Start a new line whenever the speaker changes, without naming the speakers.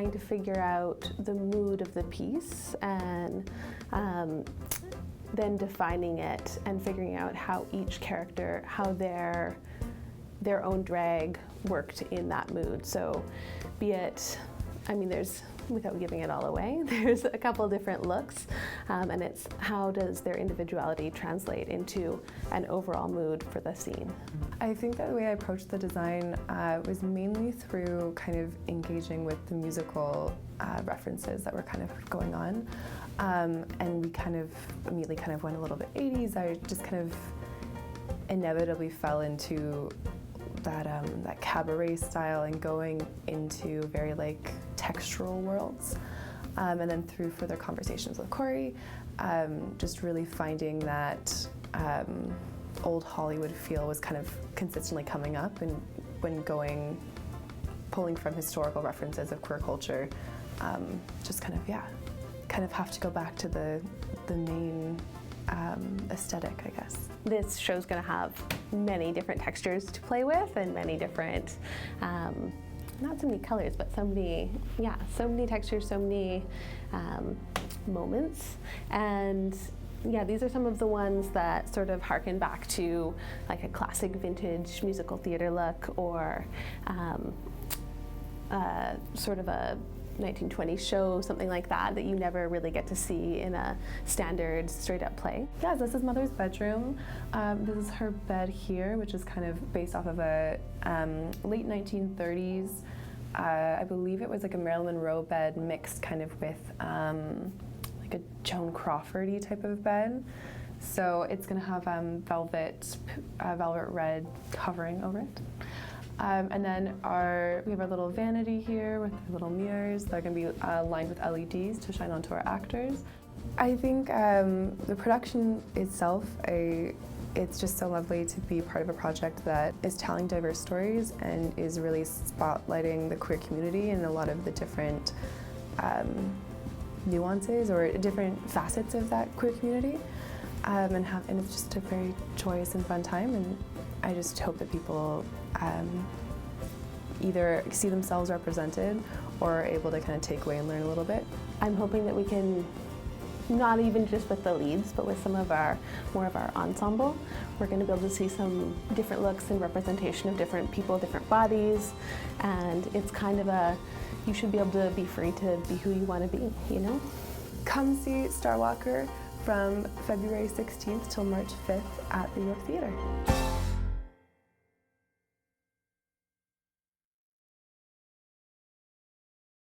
trying to figure out the mood of the piece and then defining it and figuring out how each character, how their own drag worked in that mood. So be it, I mean, there's, without giving it all away, there's a couple different looks, and it's how does their individuality translate into an overall mood for the scene.
I think that the way I approached the design was mainly through kind of engaging with the musical references that were kind of going on, and we kind of immediately kind of went a little bit 80s. I just kind of inevitably fell into that cabaret style and going into very like textural worlds, and then through further conversations with Corey, just really finding that old Hollywood feel was kind of consistently coming up, and when pulling from historical references of queer culture, just kind of have to go back to the main aesthetic, I guess.
This show's going to have many different textures to play with and many different, not so many colors, but so many textures, so many moments. And yeah, these are some of the ones that sort of harken back to like a classic vintage musical theater look, or sort of a 1920s show, something like that, that you never really get to see in a standard straight-up play.
Yeah, this is Mother's bedroom. This is her bed here, which is kind of based off of a late 1930s, I believe it was like a Marilyn Monroe bed mixed kind of with like a Joan Crawford-y type of bed. So it's going to have velvet red covering over it. And then we have our little vanity here with little mirrors. They're going to be lined with LEDs to shine onto our actors. I think the production itself, it's just so lovely to be part of a project that is telling diverse stories and is really spotlighting the queer community and a lot of the different nuances or different facets of that queer community. And it's just a very joyous and fun time, and I just hope that people either see themselves represented or are able to kind of take away and learn a little bit.
I'm hoping that we can, not even just with the leads, but with some of more of our ensemble, we're going to be able to see some different looks and representation of different people, different bodies, and it's kind of you should be able to be free to be who you want to be, you know?
Come see Starwalker from February 16th till March 5th at the York Theatre.